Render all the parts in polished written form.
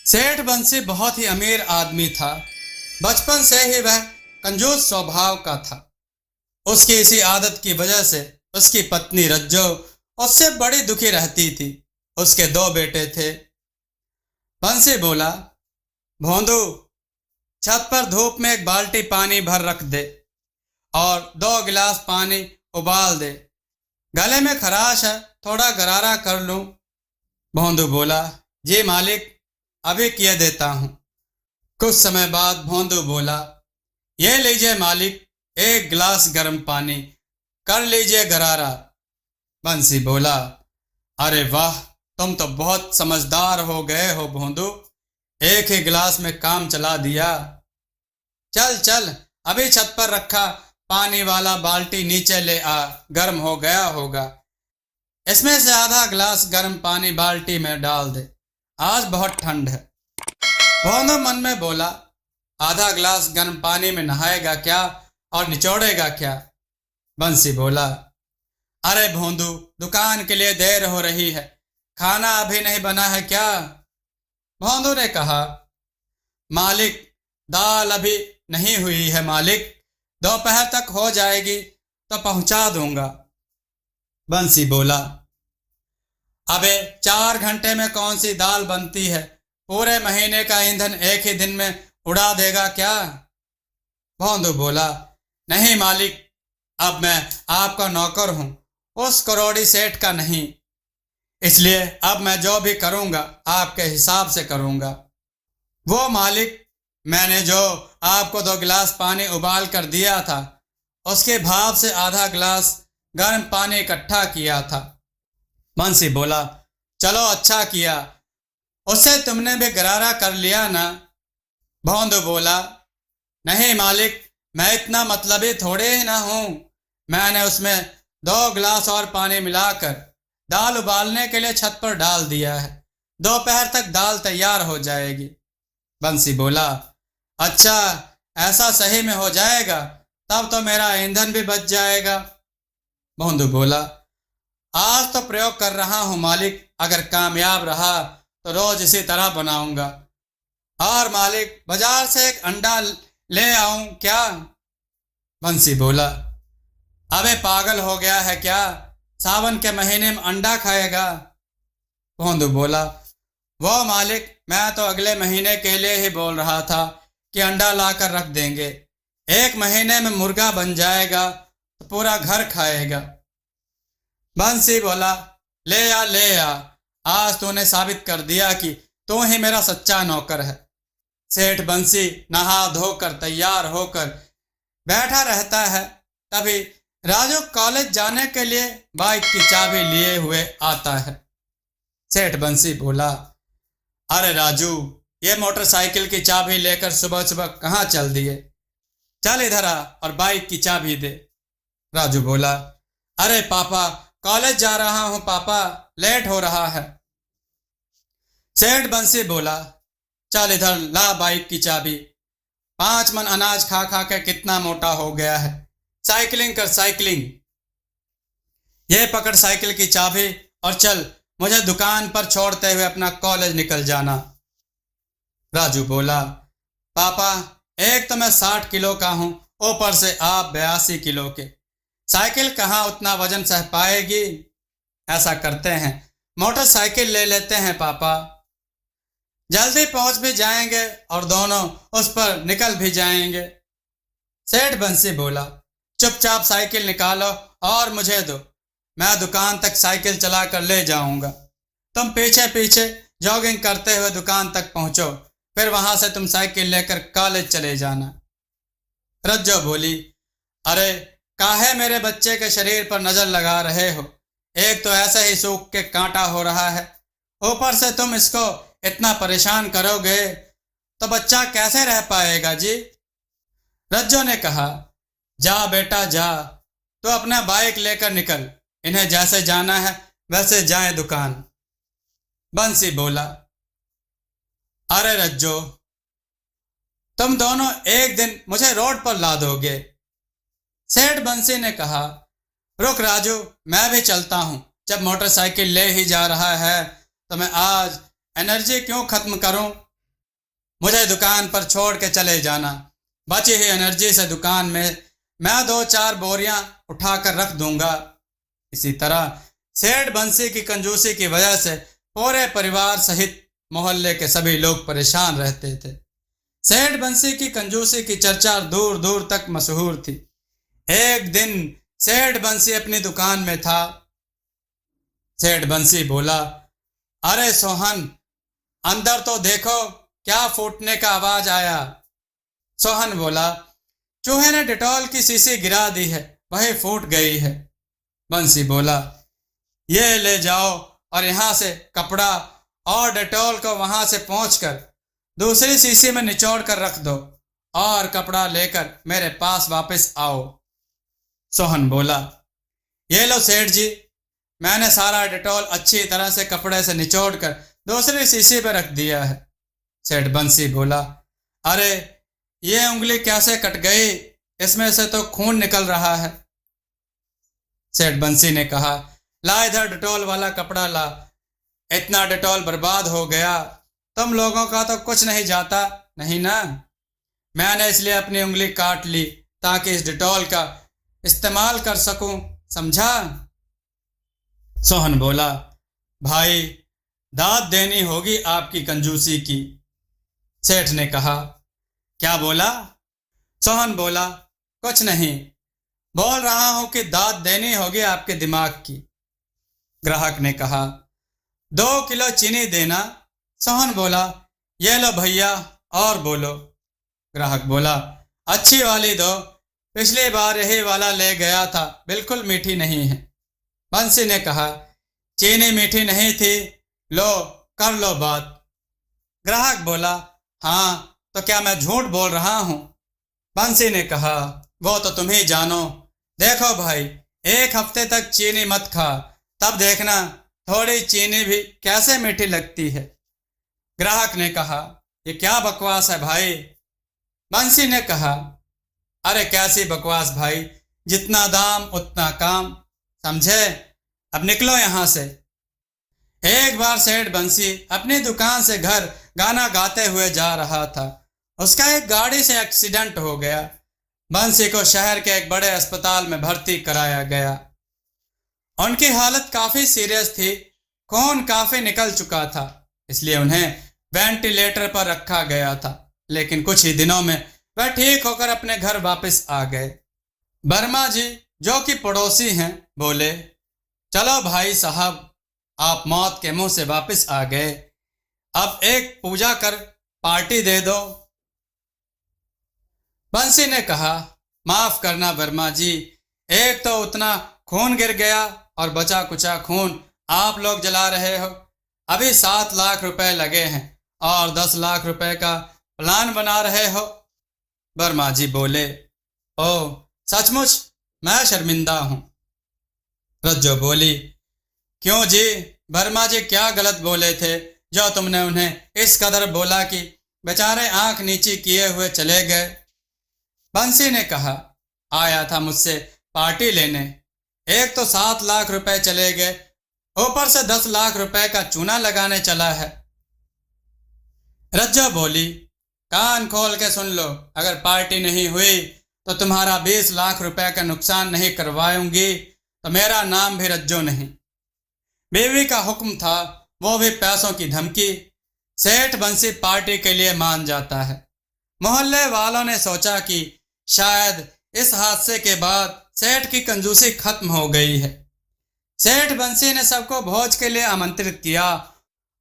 सेठ बंसी बहुत ही अमीर आदमी था। बचपन से ही वह कंजूस स्वभाव का था। उसकी इसी आदत की वजह से उसकी पत्नी रज्जो उससे बड़ी दुखी रहती थी। उसके दो बेटे थे। बंसी बोला, भोंदू, छत पर धूप में एक बाल्टी पानी भर रख दे और 2 गिलास पानी उबाल दे। गले में खराश है, थोड़ा गरारा कर लूं। भोंदू बोला, जी मालिक, अभी किए देता हूं। कुछ समय बाद भोंदू बोला, ये लीजिए मालिक, 1 गिलास गर्म पानी, कर लीजिए गरारा। बंसी बोला, अरे वाह, तुम तो बहुत समझदार हो गए हो भोंदू, एक ही गिलास में काम चला दिया। चल चल, अभी छत पर रखा पानी वाला बाल्टी नीचे ले आ, गर्म हो गया होगा। इसमें से आधा गिलास गर्म पानी बाल्टी में डाल दे, आज बहुत ठंड है। भोंदू मन में बोला, आधा गिलास गर्म पानी में नहाएगा क्या और निचोड़ेगा क्या। बंसी बोला, अरे भोंदू, दुकान के लिए देर हो रही है, खाना अभी नहीं बना है क्या। भोंदू ने कहा, मालिक, दाल अभी नहीं हुई है मालिक, दोपहर तक हो जाएगी तो पहुंचा दूंगा। बंसी बोला, अबे 4 घंटे में कौन सी दाल बनती है, पूरे महीने का ईंधन एक ही दिन में उड़ा देगा क्या। भोंदू बोला, नहीं मालिक, अब मैं आपका नौकर हूं, उस करोड़ी सेठ का नहीं, इसलिए अब मैं जो भी करूंगा आपके हिसाब से करूंगा। वो मालिक, मैंने जो आपको 2 गिलास पानी उबाल कर दिया था, उसके भाव से आधा गिलास गर्म पानी इकट्ठा किया था। बंसी बोला, चलो अच्छा किया, उससे तुमने भी गरारा कर लिया ना। भोंदू बोला, नहीं मालिक, मैं इतना मतलबी थोड़े ही ना हूं, मैंने उसमें 2 गिलास और पानी मिलाकर दाल उबालने के लिए छत पर डाल दिया है, दोपहर तक दाल तैयार हो जाएगी। बंसी बोला, अच्छा, ऐसा सही में हो जाएगा, तब तो मेरा ईंधन भी बच जाएगा। भोंदू बोला, आज तो प्रयोग कर रहा हूं मालिक, अगर कामयाब रहा तो रोज इसी तरह बनाऊंगा। और मालिक, बाजार से एक अंडा ले आऊं क्या। बंसी बोला, अबे पागल हो गया है क्या, सावन के महीने में अंडा खाएगा। भोंदू बोला, वो मालिक, मैं तो अगले महीने के लिए ही बोल रहा था कि अंडा लाकर रख देंगे, 1 महीने में मुर्गा बन जाएगा तो पूरा घर खाएगा। बंसी बोला, ले आ, आज तूने साबित कर दिया कि तू ही मेरा सच्चा नौकर है। सेठ बंसी नहा धोकर तैयार होकर बैठा रहता है, तभी राजू कॉलेज जाने के लिए बाइक की चाबी लिए हुए आता है। सेठ बंसी बोला, अरे राजू, ये मोटरसाइकिल की चाबी लेकर सुबह सुबह कहाँ चल दिए, चल इधर आ और बाइक की चाबी दे। राजू बोला, अरे पापा, कॉलेज जा रहा हूं पापा, लेट हो रहा है। सेठ बंसी बोला, चल इधर ला बाइक की चाबी, 5 मन अनाज खा खा के कितना मोटा हो गया है, साइकिलिंग कर साइकिलिंग। ये पकड़ साइकिल की चाबी और चल, मुझे दुकान पर छोड़ते हुए अपना कॉलेज निकल जाना। राजू बोला, पापा, एक तो मैं 60 किलो का हूं, ऊपर से आप 82 किलो के, साइकिल कहाँ उतना वजन सह पाएगी। ऐसा करते हैं, मोटरसाइकिल ले लेते हैं पापा, जल्दी पहुंच भी जाएंगे और दोनों उस पर निकल भी जाएंगे। सेठ बंसी बोला, चुपचाप साइकिल निकालो और मुझे दो, मैं दुकान तक साइकिल चलाकर ले जाऊंगा, तुम पीछे पीछे जॉगिंग करते हुए दुकान तक पहुंचो, फिर वहां से तुम साइकिल लेकर कॉलेज चले जाना। रज्जो बोली, अरे काहे मेरे बच्चे के शरीर पर नजर लगा रहे हो, एक तो ऐसे ही सूख के कांटा हो रहा है, ऊपर से तुम इसको इतना परेशान करोगे तो बच्चा कैसे रह पाएगा जी। रज्जो ने कहा, जा बेटा जा, तो अपना बाइक लेकर निकल, इन्हें जैसे जाना है वैसे जाएं दुकान। बंसी बोला, अरे रज्जो, तुम दोनों एक दिन मुझे रोड पर ला दोगे। सेठ बंसी ने कहा, रुक राजू, मैं भी चलता हूं, जब मोटरसाइकिल ले ही जा रहा है तो मैं आज एनर्जी क्यों खत्म करूं, मुझे दुकान पर छोड़ के चले जाना। बची हुई एनर्जी से दुकान में मैं 2-4 बोरियां उठाकर रख दूंगा। इसी तरह सेठ बंसी की कंजूसी की वजह से पूरे परिवार सहित मोहल्ले के सभी लोग परेशान रहते थे। सेठ बंसी की कंजूसी की चर्चा दूर दूर तक मशहूर थी। एक दिन सेठ बंसी अपनी दुकान में था। सेठ बंसी बोला, अरे सोहन, अंदर तो देखो, क्या फूटने का आवाज आया। सोहन बोला, चूहे ने डिटॉल की शीशी गिरा दी है, वही फूट गई है। बंसी बोला, ये ले जाओ और यहां से कपड़ा और डेटॉल को वहां से पहुंचकर दूसरी शीशी में निचोड़ कर रख दो और कपड़ा लेकर मेरे पास वापस आओ। सोहन बोला, ये लो सेठ जी, मैंने सारा डेटॉल अच्छी तरह से कपड़े से निचोड़कर दूसरी शीशी पर रख दिया है। सेठ बंसी बोला, अरे ये उंगली कैसे कट गई, इसमें से तो खून निकल रहा है। सेठ बंसी ने कहा, ला इधर डेटॉल वाला कपड़ा ला, इतना डेटॉल बर्बाद हो गया, तुम लोगों का तो कुछ नहीं जाता नहीं ना। मैंने इसलिए अपनी उंगली काट ली ताकि इस डेटॉल का इस्तेमाल कर सकूं, समझा। सोहन बोला, भाई दाद देनी होगी आपकी कंजूसी की। सेठ ने कहा, क्या बोला। सोहन बोला, कुछ नहीं, बोल रहा हूं कि दाद देनी होगी आपके दिमाग की। ग्राहक ने कहा, 2 किलो चीनी देना। सोहन बोला, ये लो भैया, और बोलो। ग्राहक बोला, अच्छी वाली दो, पिछली बार यही वाला ले गया था, बिल्कुल मीठी नहीं है। बंसी ने कहा, चीनी मीठी नहीं थी, लो कर लो बात। ग्राहक बोला, हाँ तो क्या मैं झूठ बोल रहा हूं। बंसी ने कहा, वो तो तुम ही जानो। देखो भाई, 1 हफ्ते तक चीनी मत खा, तब देखना थोड़ी चीनी भी कैसे मीठी लगती है। ग्राहक ने कहा, ये क्या बकवास है भाई। बंसी ने कहा, अरे कैसी बकवास भाई, जितना दाम उतना काम, समझे। अब निकलो यहां से। एक बार सेठ बंसी अपनी दुकान से घर गाना गाते हुए जा रहा था। उसका एक गाड़ी से एक्सीडेंट हो गया। बंसी को शहर के एक बड़े अस्पताल में भर्ती कराया गया। उनकी हालत काफी सीरियस थी, खून काफी निकल चुका था, इसलिए उन्हें वेंटिलेटर पर रखा गया था। लेकिन कुछ ही दिनों में वह ठीक होकर अपने घर वापस आ गए। वर्मा जी, जो कि पड़ोसी हैं, बोले, चलो भाई साहब, आप मौत के मुंह से वापस आ गए, अब एक पूजा कर पार्टी दे दो। बंसी ने कहा, माफ करना वर्मा जी, एक तो उतना खून गिर गया और बचा कुचा खून आप लोग जला रहे हो। अभी 7 लाख रुपए लगे हैं और 10 लाख रुपए का प्लान बना रहे हो। वर्मा जी बोले, ओ सचमुच मैं शर्मिंदा हूं। रज्जो बोली, क्यों जी, वर्मा जी क्या गलत बोले थे जो तुमने उन्हें इस कदर बोला कि बेचारे आंख नीची किए हुए चले गए। बंसी ने कहा, आया था मुझसे पार्टी लेने, एक तो 7 लाख रुपए चले गए, ऊपर से 10 लाख रुपए का चूना लगाने चला है। रज्जो बोली, कान खोल के सुन लो, अगर पार्टी नहीं हुई तो तुम्हारा 20 लाख रुपए का नुकसान नहीं करवाऊंगी तो मेरा नाम भी रज्जो नहीं। बीवी का हुक्म था, वो भी पैसों की धमकी। सेठ बंसी पार्टी के लिए मान जाता है। मोहल्ले वालों ने सोचा कि शायद इस हादसे के बाद सेठ की कंजूसी खत्म हो गई है। सेठ बंसी ने सबको भोज के लिए आमंत्रित किया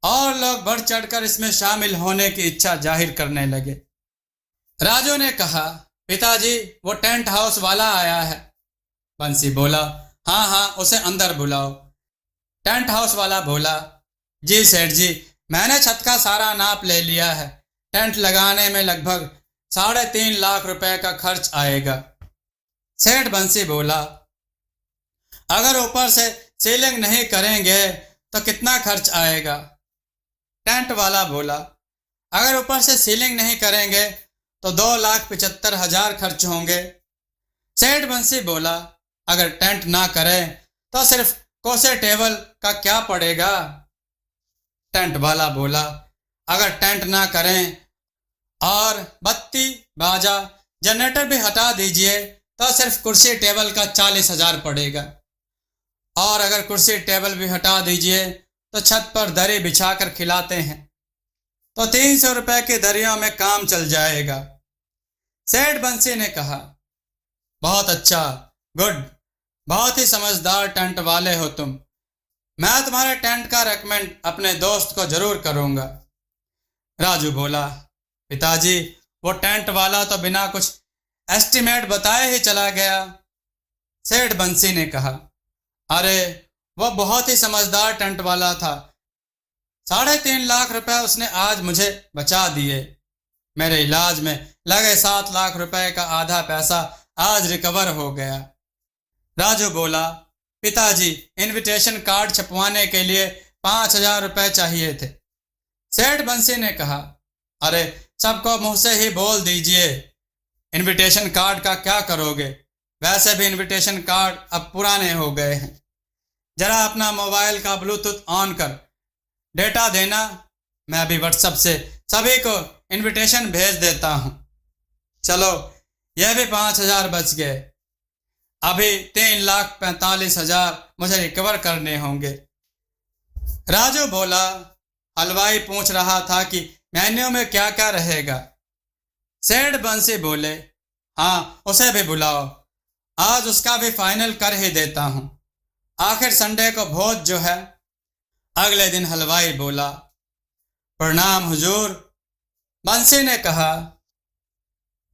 और लोग बढ़ चढ़कर इसमें शामिल होने की इच्छा जाहिर करने लगे। राजू ने कहा, पिताजी वो टेंट हाउस वाला आया है। बंसी बोला, हाँ हाँ, उसे अंदर बुलाओ। टेंट हाउस वाला बोला, जी सेठ जी, मैंने छत का सारा नाप ले लिया है, टेंट लगाने में लगभग 3.5 लाख रुपए का खर्च आएगा। सेठ बंसी बोला, अगर ऊपर से सीलिंग नहीं करेंगे तो कितना खर्च आएगा। टेंट वाला बोला, अगर ऊपर से सीलिंग नहीं करेंगे तो 2,75,000 खर्च होंगे। सेठ बंसी बोला, अगर टेंट ना करें तो सिर्फ कोसे टेबल का क्या पड़ेगा। टेंट वाला बोला, अगर टेंट ना करें और बत्ती, बाजा, जनरेटर भी हटा दीजिए तो सिर्फ कुर्सी टेबल का 40,000 पड़ेगा। और अगर कुर्सी टेबल भी हटा दीजिए तो छत पर दरी बिछाकर खिलाते हैं तो 300 रुपए की दरियों में काम चल जाएगा। सेठ बंसी ने कहा, बहुत अच्छा, गुड, बहुत ही समझदार टेंट वाले हो तुम। मैं तुम्हारे टेंट का रेकमेंड अपने दोस्त को जरूर करूंगा। राजू बोला, पिताजी वो टेंट वाला तो बिना कुछ एस्टीमेट बताए ही चला गया। सेठ बंसी ने कहा, अरे वो बहुत ही समझदार टेंट वाला था। 3.5 लाख रुपए उसने आज मुझे बचा दिए। मेरे इलाज में लगे 7 लाख रुपए का आधा पैसा आज रिकवर हो गया। राजू बोला, पिताजी इनविटेशन कार्ड छपवाने के लिए 5,000 रुपए चाहिए थे। सेठ बंसी ने कहा, अरे सबको मुंह से ही बोल दीजिए, इनविटेशन कार्ड का क्या करोगे? वैसे भी इनविटेशन कार्ड अब पुराने हो गए हैं। जरा अपना मोबाइल का ब्लूटूथ ऑन कर डेटा देना, मैं अभी व्हाट्सएप से सभी को इनविटेशन भेज देता हूं। चलो यह भी 5,000 बच गए। अभी 3,45,000 मुझे रिकवर करने होंगे। राजू बोला, हलवाई पूछ रहा था कि मेन्यू में क्या क्या रहेगा। सेठ बंसी बोले, हाँ उसे भी बुलाओ, आज उसका भी फाइनल कर ही देता हूं। आखिर संडे को भोज जो है। अगले दिन हलवाई बोला, प्रणाम हुजूर। बंसी ने कहा,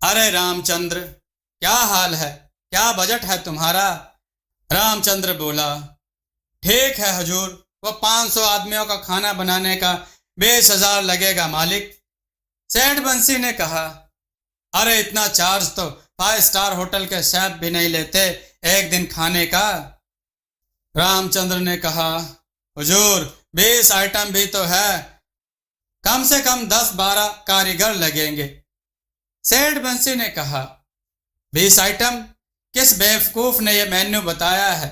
अरे रामचंद्र, क्या हाल है, क्या बजट है तुम्हारा? रामचंद्र बोला, ठीक है हुजूर, वो 500 आदमियों का खाना बनाने का 20,000 लगेगा मालिक। सेठ बंसी ने कहा, अरे इतना चार्ज तो 5 स्टार होटल के शेफ भी नहीं लेते एक दिन खाने का। रामचंद्र ने कहा, हुजूर 20 आइटम भी तो है, कम से कम 10-12 कारीगर लगेंगे। सेठ बंसी ने कहा, 20 आइटम? किस बेवकूफ ने यह मेन्यू बताया है?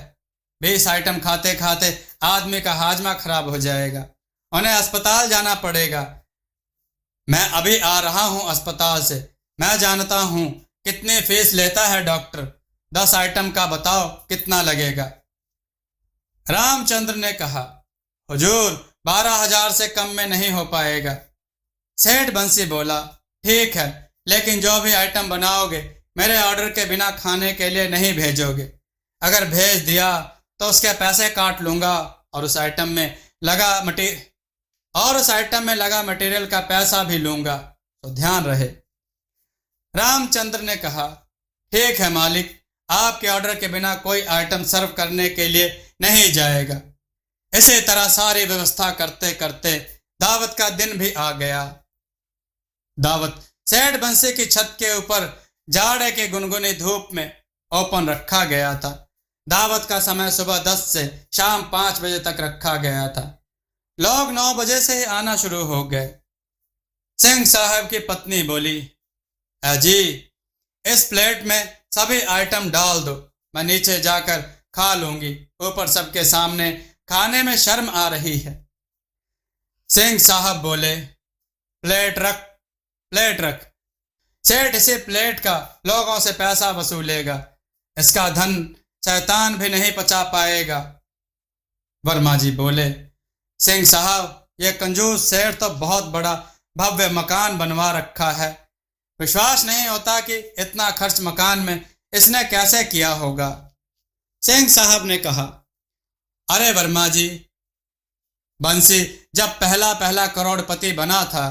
20 आइटम खाते खाते आदमी का हाजमा खराब हो जाएगा, उन्हें अस्पताल जाना पड़ेगा। मैं अभी आ रहा हूं अस्पताल से, मैं जानता हूं कितनी फीस लेता है डॉक्टर। 10 आइटम का बताओ कितना लगेगा? रामचंद्र ने कहा, हुजूर 12,000 से कम में नहीं हो पाएगा। सेठ बंसी बोला, ठीक है, लेकिन जो भी आइटम बनाओगे मेरे ऑर्डर के बिना खाने के लिए नहीं भेजोगे। अगर भेज दिया तो उसके पैसे काट लूंगा और उस आइटम में लगा मटेरियल का पैसा भी लूंगा, तो ध्यान रहे। रामचंद्र ने कहा, ठीक है मालिक, आपके ऑर्डर के बिना कोई आइटम सर्व करने के लिए नहीं जाएगा। इसी तरह सारी व्यवस्था करते करते दावत का दिन भी आ गया। दावत सेठ बंसी की छत के ऊपर जाड़े के गुनगुनी धूप में ओपन रखा गया था। दावत का समय सुबह 10 से शाम 5 बजे तक रखा गया था। लोग 9 बजे से ही आना शुरू हो गए। सिंह साहब की पत्नी बोली, जी इस प्लेट में सभी आइटम डाल दो, मैं नीचे जाकर खा लूंगी, ऊपर सबके सामने खाने में शर्म आ रही है। सिंह साहब बोले, प्लेट रख, प्लेट रख। सेठ इसी प्लेट का लोगों से पैसा वसूलेगा, इसका धन शैतान भी नहीं पचा पाएगा। वर्मा जी बोले, सिंह साहब ये कंजूस सेठ तो बहुत बड़ा भव्य मकान बनवा रखा है, विश्वास नहीं होता कि इतना खर्च मकान में इसने कैसे किया होगा। सिंह साहब ने कहा, अरे वर्मा जी, बंसी जब पहला पहला करोड़पति बना था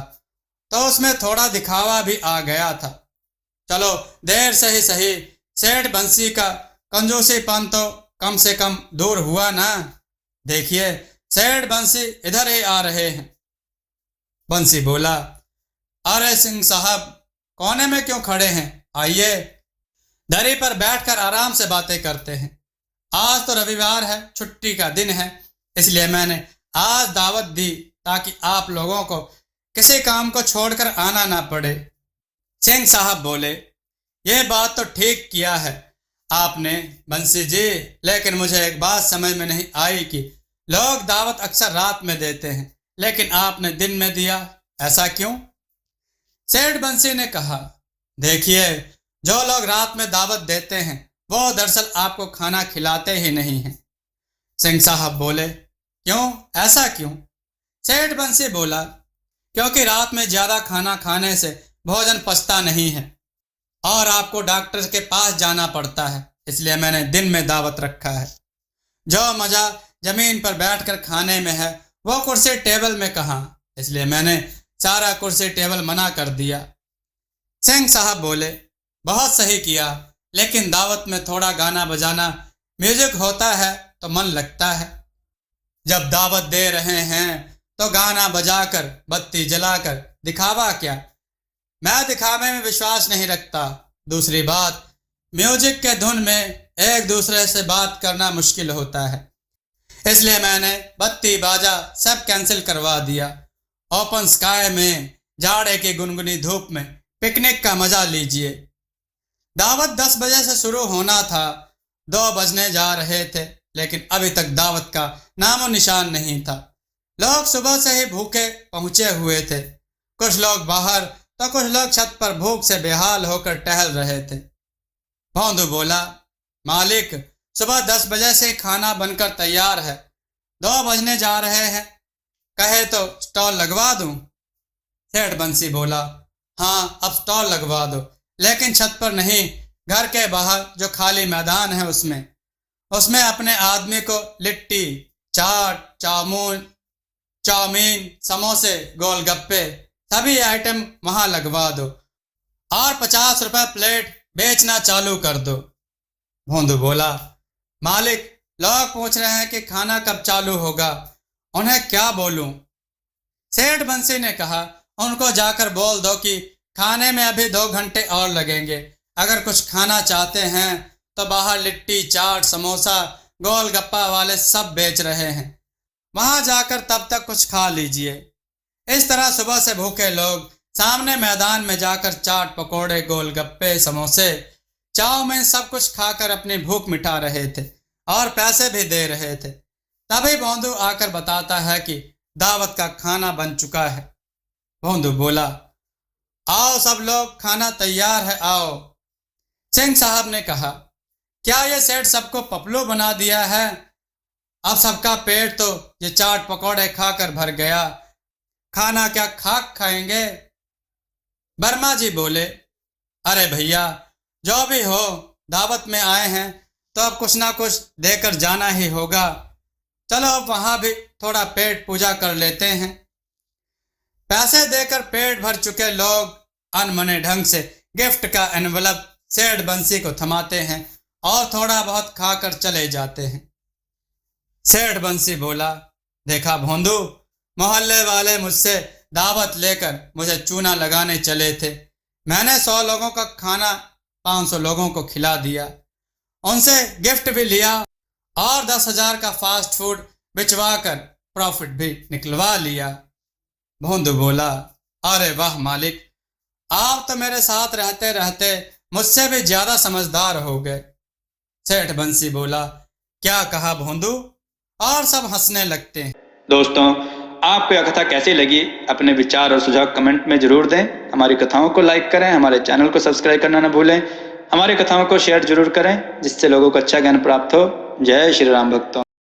तो उसमें थोड़ा दिखावा भी आ गया था। चलो देर से ही सही, सेठ बंसी का कंजूसीपन तो कम से कम दूर हुआ ना। देखिए सेठ बंसी इधर ही आ रहे हैं। बंसी बोला, अरे सिंह साहब कोने में क्यों खड़े हैं, आइए दरी पर बैठकर आराम से बातें करते हैं। आज तो रविवार है, छुट्टी का दिन है, इसलिए मैंने आज दावत दी ताकि आप लोगों को किसी काम को छोड़कर आना ना पड़े। सिंह साहब बोले, यह बात तो ठीक किया है आपने बंसी जी, लेकिन मुझे एक बात समझ में नहीं आई कि लोग दावत अक्सर रात में देते हैं लेकिन आपने दिन में दिया, ऐसा क्यों? सेठ बंसी ने कहा, देखिए, जो लोग रात में दावत देते हैं वो दरअसल आपको खाना खिलाते ही नहीं हैं। सिंह साहब बोले, क्यों, ऐसा क्यों? सेठ बंसी बोला, क्योंकि रात में ज्यादा खाना खाने से भोजन पचता नहीं है और आपको डॉक्टर के पास जाना पड़ता है, इसलिए मैंने दिन में दावत रखा है। जो मजा जमीन पर बैठकर खाने में है वो कुर्सी टेबल में कहाँ, इसलिए मैंने सारा कुर्सी टेबल मना कर दिया। सिंह साहब बोले, बहुत सही किया, लेकिन दावत में थोड़ा गाना बजाना, म्यूजिक होता है तो मन लगता है। जब दावत दे रहे हैं तो गाना बजाकर बत्ती जलाकर दिखावा क्या? मैं दिखावे में विश्वास नहीं रखता। दूसरी बात, म्यूजिक के धुन में एक दूसरे से बात करना मुश्किल होता है, इसलिए मैंने बत्ती बाजा सब कैंसिल करवा दिया। ओपन स्काई में जाड़े की गुनगुनी धूप में पिकनिक का मजा लीजिए। दावत 10 बजे से शुरू होना था, 2 बजने जा रहे थे, लेकिन अभी तक दावत का नामो निशान नहीं था। लोग सुबह से ही भूखे पहुंचे हुए थे। कुछ लोग बाहर तो कुछ लोग छत पर भूख से बेहाल होकर टहल रहे थे। भौंदू बोला, मालिक, सुबह 10 बजे से खाना बनकर तैयार है, 2 बजने जा रहे हैं, कहे तो स्टॉल लगवा दूं? सेठ बंसी बोला, हाँ, अब स्टॉल लगवा दो, लेकिन छत पर नहीं, घर के बाहर जो खाली मैदान है उसमें अपने आदमी को लिट्टी, चाट, चाउमीन, समोसे, गोलगप्पे, सभी आइटम वहां लगवा दो और 50 रुपए प्लेट बेचना चालू कर दो। भोंदू बोला, मालिक, लोग पूछ रहे हैं कि खाना कब चालू होगा, उन्हें क्या बोलूं? सेठ बंसी ने कहा, उनको जाकर बोल दो कि खाने में अभी 2 घंटे और लगेंगे। अगर कुछ खाना चाहते हैं तो बाहर लिट्टी, चाट, समोसा, गोलगप्पा वाले सब बेच रहे हैं, वहां जाकर तब तक कुछ खा लीजिए। इस तरह सुबह से भूखे लोग सामने मैदान में जाकर चाट, पकोड़े, गोलगप्पे, समोसे, चाउमीन सब कुछ खाकर अपनी भूख मिटा रहे थे और पैसे भी दे रहे थे। तभी भोंदू आकर बताता है कि दावत का खाना बन चुका है। भोंदू बोला, आओ सब लोग, खाना तैयार है, आओ। सिंह साहब ने कहा, क्या ये सेठ सबको पपलू बना दिया है? अब सबका पेट तो ये चाट पकौड़े खाकर भर गया, खाना क्या खाक खाएंगे? वर्मा जी बोले, अरे भैया, जो भी हो, दावत में आए हैं तो अब कुछ ना कुछ देकर जाना ही होगा। चलो अब वहां भी थोड़ा पेट पूजा कर लेते हैं। पैसे देकर पेट भर चुके लोग अनमने ढंग से गिफ्ट का एनवलप सेठ बंसी को थमाते हैं और थोड़ा बहुत खाकर चले जाते हैं। सेठ बंसी बोला, देखा भोंदू, मोहल्ले वाले मुझसे दावत लेकर मुझे चूना लगाने चले थे। मैंने 100 लोगों का खाना 500 लोगों को खिला दिया, उनसे गिफ्ट भी लिया और 10,000 का फास्ट फूड बिचवा कर प्रॉफिट भी निकलवा लिया। भोंदू बोला, अरे वाह मालिक, आप तो मेरे साथ रहते रहते मुझसे भी ज्यादा समझदार हो गए। सेठ बंसी बोला, क्या कहा भोंदू? और सब हंसने लगते हैं। दोस्तों, आपको यह कथा कैसी लगी? अपने विचार और सुझाव कमेंट में जरूर दें। हमारी कथाओं को लाइक करें, हमारे चैनल को सब्सक्राइब करना न भूलें। हमारी कथाओं को शेयर जरूर करें, जिससे लोगों को अच्छा ज्ञान प्राप्त हो। जय श्री राम भक्तों।